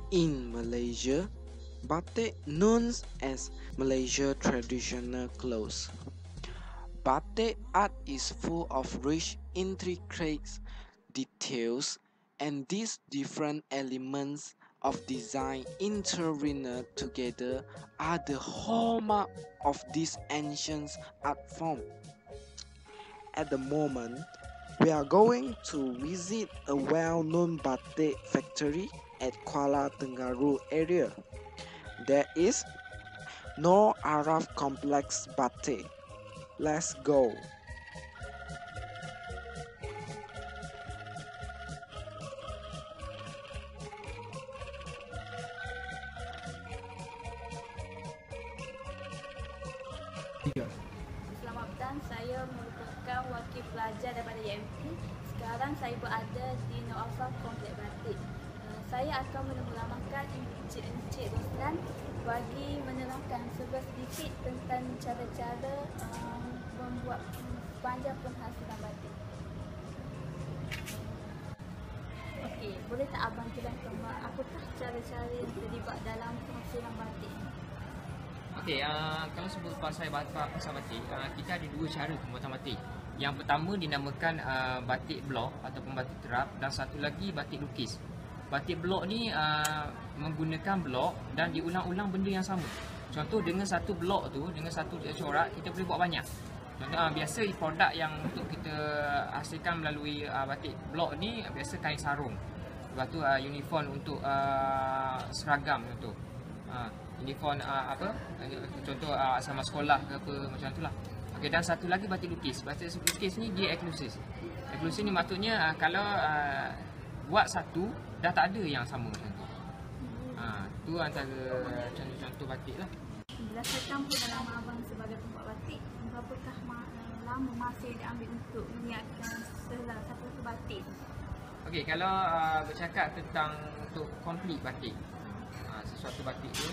In Malaysia, batik known as Malaysia traditional clothes. Batik art is full of rich, intricate details, and these different elements of design intertwined together are the hallmark of this ancient art form. At the moment, we are going to visit a well-known batik factory at Kuala Tenggara area. There is no Arab complex batik. Let's go. Selamat petang, saya merupakan wakil pelajar daripada YMP. Sekarang saya berada di Nur Alfa Komplek Batik. Saya akan menamakan Encik Roslan bagi menerangkan sedikit tentang cara-cara membuat panjang penghasilan batik. Okey, boleh tak abang jelaskan apakah cara-cara yang terlibat dalam penghasilan batik? Okey, kalau sebut pasal batik, kita ada dua cara pembuatan batik. Yang pertama dinamakan batik blok ataupun batik terap, dan satu lagi batik lukis. Batik blok ni menggunakan blok dan diulang-ulang benda yang sama. Contoh dengan satu blok tu, dengan satu corak, kita boleh buat banyak. Contoh biasa produk yang untuk kita hasilkan melalui batik blok ni biasa kain sarung. Lepas tu uniform untuk seragam contoh. Uniform contoh asrama sekolah ke apa macam tu lah. Okey, dan satu lagi batik lukis. Batik lukis ni dia eksklusif. Eksklusif ni maksudnya kalau buat satu dah tak ada yang sama macam tu. Tu antara contoh batik lah. Berdasarkan pengalaman abang sebagai pembuat batik, berapakah lama masa yang diambil untuk menyiapkan satu batik? Okey, kalau bercakap tentang untuk complete batik, sesuatu batik tu,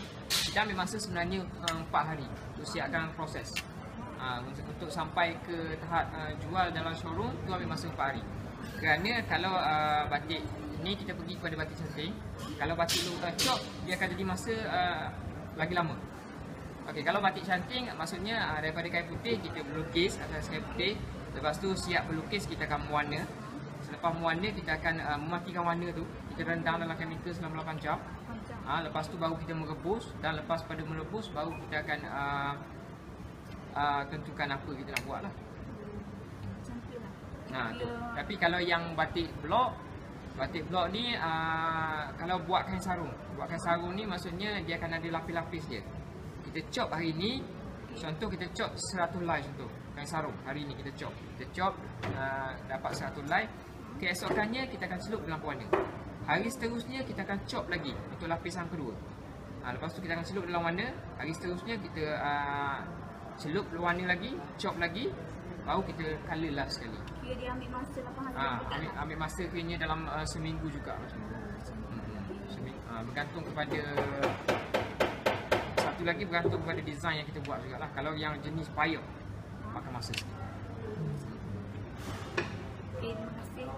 kita ambil masa sebenarnya 4 hari untuk siapkan proses. Untuk sampai ke tahap jual dalam showroom tu ambil masa 4 hari. Kerana kalau batik ni kita pergi kepada batik cantik, kalau batik cop dia akan jadi masa lagi lama. Okey, kalau batik cantik maksudnya daripada kain putih kita melukis atas kain putih, lepas tu siap melukis kita akan mewarna. Selepas mewarna kita akan mematikan warna tu, kita rendam dalam chemical selama 8 jam. Lepas tu baru kita merebus, dan lepas pada merebus baru kita akan tentukan apa kita nak buat lah. Tapi kalau yang batik blok ni kalau buat kain sarung ni maksudnya dia akan ada lapis-lapis dia. Kita chop hari ni, contoh kita chop 100 helai contoh kain sarung. Hari ni kita chop dapat 100 helai. Keesokannya kita akan celup dalam pewarna. Hari seterusnya kita akan chop lagi untuk lapisan kedua. Lepas tu kita akan celup dalam warna. Hari seterusnya kita celup warna lagi, chop lagi, baru kita colour lah sekali. Kira dia ambil masa 8 hari. Ambil masa kira dalam seminggu juga macam tu. Bergantung kepada satu lagi, bergantung kepada design yang kita buat jugalah. Kalau yang jenis payung makan masa sikit. Okay, terima kasih.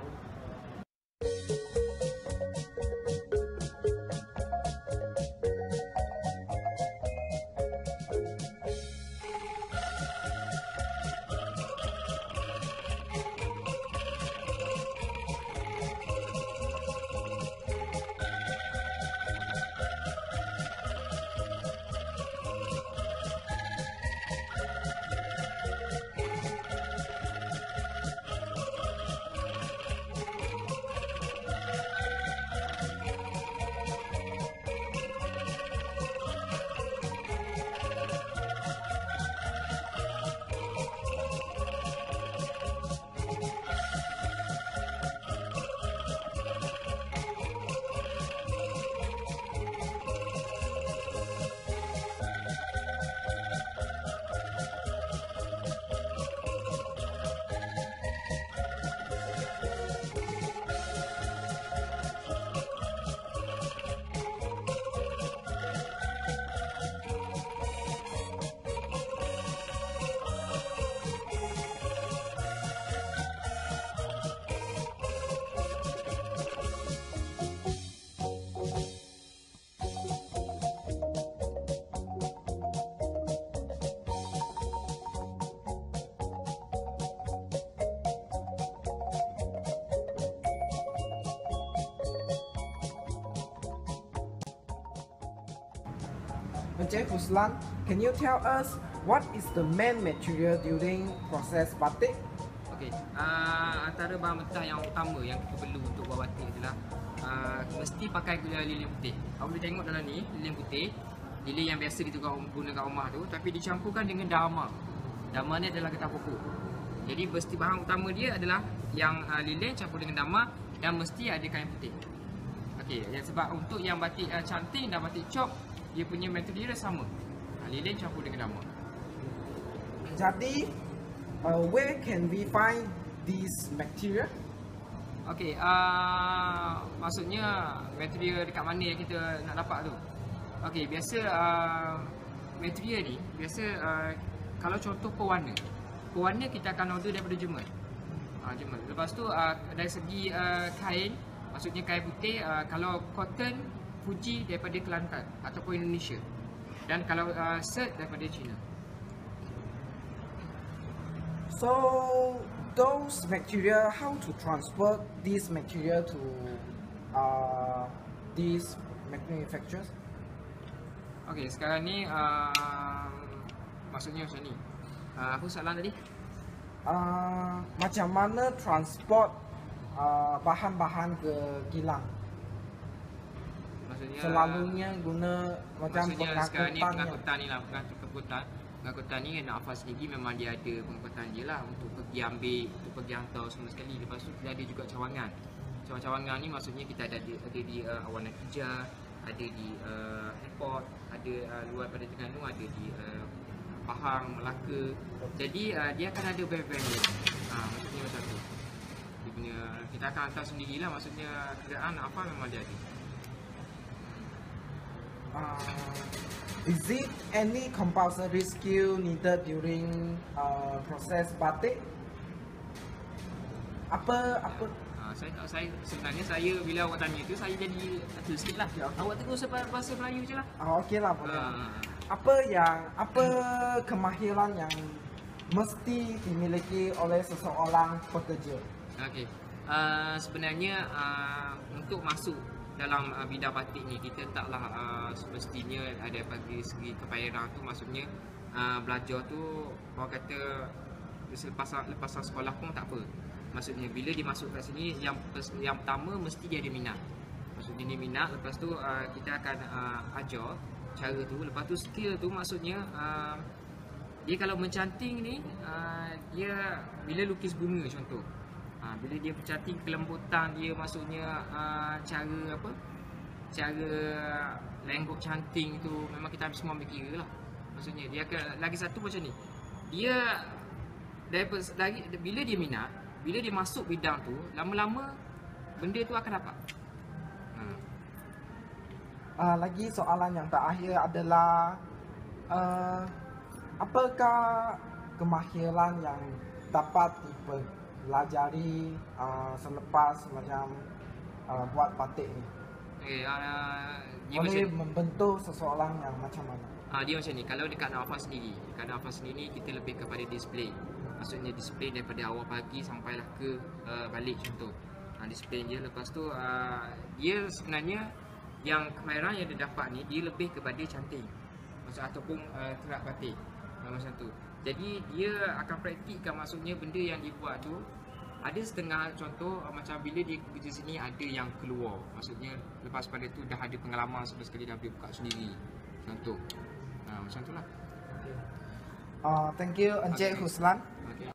Encik Huslan, can you tell us what is the main material during process batik? Okey, antara bahan mentah yang utama yang kita perlu untuk buat batik adalah mesti pakai lilin putih. Awak boleh tengok dalam ni, lilin putih, lilin yang biasa kita guna kat rumah tu, tapi dicampurkan dengan dama. Dama ni adalah getah pokok. Jadi mesti bahan utama dia adalah yang lilin campur dengan dama dan mesti ada kain putih. Okey, sebab untuk yang batik canting dan batik cop, dia punya material sama. Lilin campur dengan dama. Jadi, where can we find this material? Okey, maksudnya material dekat mana yang kita nak dapat tu? Okey, biasa material ni, biasa kalau contoh pewarna kita akan order daripada Jerman. Jerman. Lepas tu dari segi kain, maksudnya kain putih, kalau cotton, Fuji daripada Kelantan ataupun Indonesia. Dan kalau shirt daripada China. So, those material, how to transport this material to these manufacturers? Okey, sekarang ni maksudnya macam ni. Apa soalan tadi? Macam mana transport bahan-bahan ke kilang? Maksudnya Selalunya guna macam maksudnya sekarang ni pengangkutannya. pengangkutan ni lah, pengangkutan ni Nafas sendiri memang dia ada pengangkutan dia lah untuk pergi ambil, untuk pergi hantar semua sekali. Lepas tu dia ada juga cawangan. Cawangan ni maksudnya kita ada di Awan Natijah, ada di airport, ada luar pada Terengganu, ada di Pahang, Melaka. Jadi dia akan ada van-van dia. Maksudnya macam tu. Dia punya, kita akan hantar sendirilah, maksudnya kenderaan apa memang dia ada. Is it any compulsory skill needed during process batik? Apa Saya sebenarnya bila awak tanya tu saya jadi kata sikit lah. Awak terus bahasa Melayu je lah. Okey lah boleh. Apa kemahiran yang mesti dimiliki oleh seseorang pekerja? Okey. Sebenarnya untuk masuk dalam bidang batik ni kita taklah semestinya ada bagi segi kepayaran tu, maksudnya belajar tu orang kata lepas sekolah pun tak apa. Maksudnya bila dia masuk kat sini yang pertama mesti dia ada minat. Maksudnya dia minat, lepas tu kita akan ajar cara tu, lepas tu skill tu maksudnya dia kalau mencanting ni dia bila lukis bunga contoh. Bila dia bercanting kelembutan dia, maksudnya cara lenggok canting tu memang kita habis semua ambil kira lah. Maksudnya dia akan lagi satu macam ni. Dia bila dia minat, bila dia masuk bidang tu, lama-lama benda tu akan dapat. Lagi soalan yang terakhir adalah apakah kemahiran yang dapat dipelajari selepas macam buat batik ni? Boleh membentuk seseorang yang macam mana? Dia macam ni, kalau dekat Nafas sendiri kita lebih kepada display. Maksudnya display daripada awal pagi sampailah ke balik contoh. Display je, lepas tu dia sebenarnya yang kemahiran yang dia dapat ni dia lebih kepada canting. Ataupun terap batik. Macam tu. Jadi dia akan praktikkan, maksudnya benda yang dibuat tu ada setengah contoh macam bila dia kerja sini ada yang keluar. Maksudnya lepas pada tu dah ada pengalaman sekali dah boleh buka sendiri. Contoh. Macam tu lah. Thank you Encik Huslan. Okay.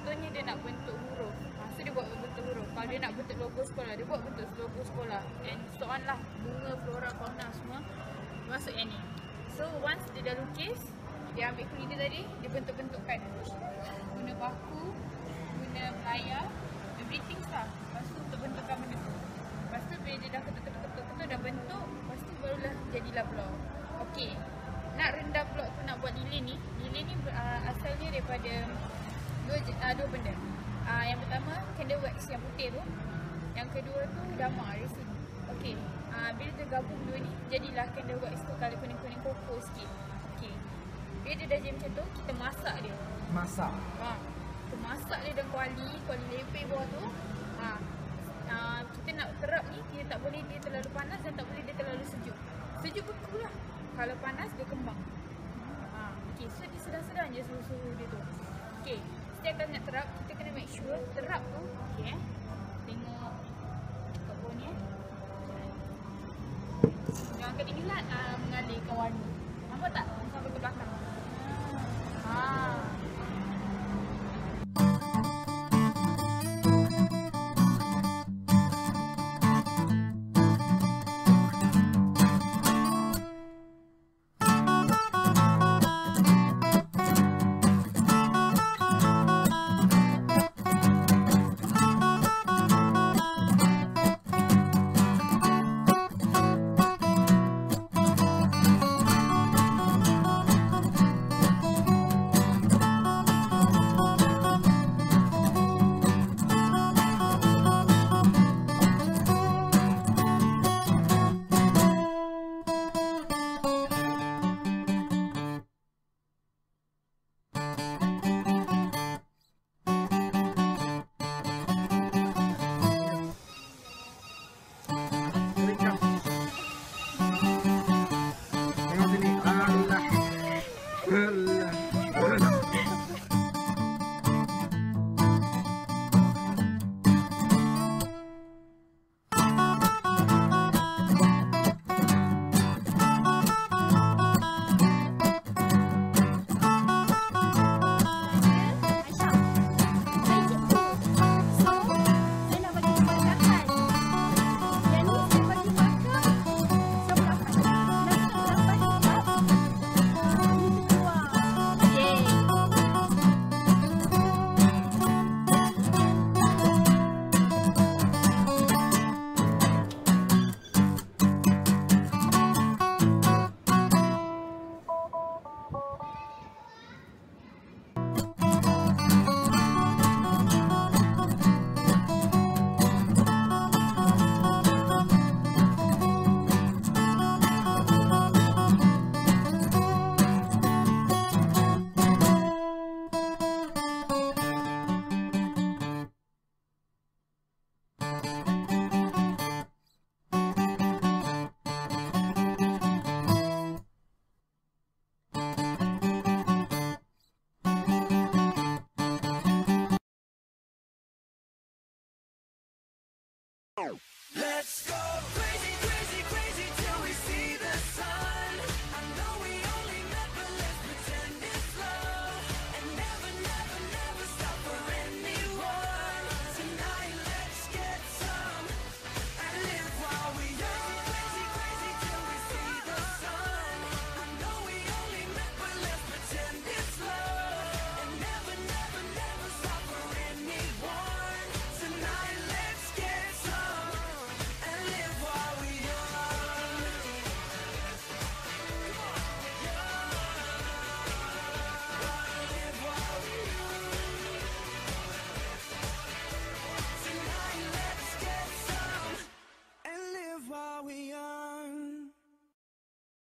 contohnya dia nak bentuk huruf, so dia buat bentuk huruf. Kalau dia nak bentuk logo sekolah, dia buat bentuk logo sekolah, and so on lah. Bunga, flora, fauna semua masuk yang ni. So once dia dah lukis, dia ambil kulit dia tadi, dia bentuk-bentukkan guna baku, guna layar, everything lah. Lepas tu untuk bentukkan benda tu. Lepas tu bila dia dah ketuk-ketuk dah bentuk, lepas tu barulah jadilah blok. Okey, nak rendah blok tu, nak buat lilin ni. Lilin ni asalnya daripada dua benda. Yang pertama candle wax yang putih tu, yang kedua tu damar resin. Okey, bila dia gabung dua ni, jadilah candle wax tu colour kuning-kuning koko sikit. Okey, bila dia dah jadi macam tu, kita masak dia. Masak. Kita masak dia dalam kuali lepeh bawah tu. Kita nak terap ni, kita tak boleh dia terlalu panas dan tak boleh dia terlalu sejuk. Sejuk beku lah. Kalau panas dia kembang. Okey, so dia sedang-sedang je suhu-suhu dia tu. Okey, setiap kali nak terap, kita kena make sure terap tu, okey tengok kat bawah ni jangan ketinggalan mengalirkan warna. Nampak tak? Sampai ke belakang. Let's go!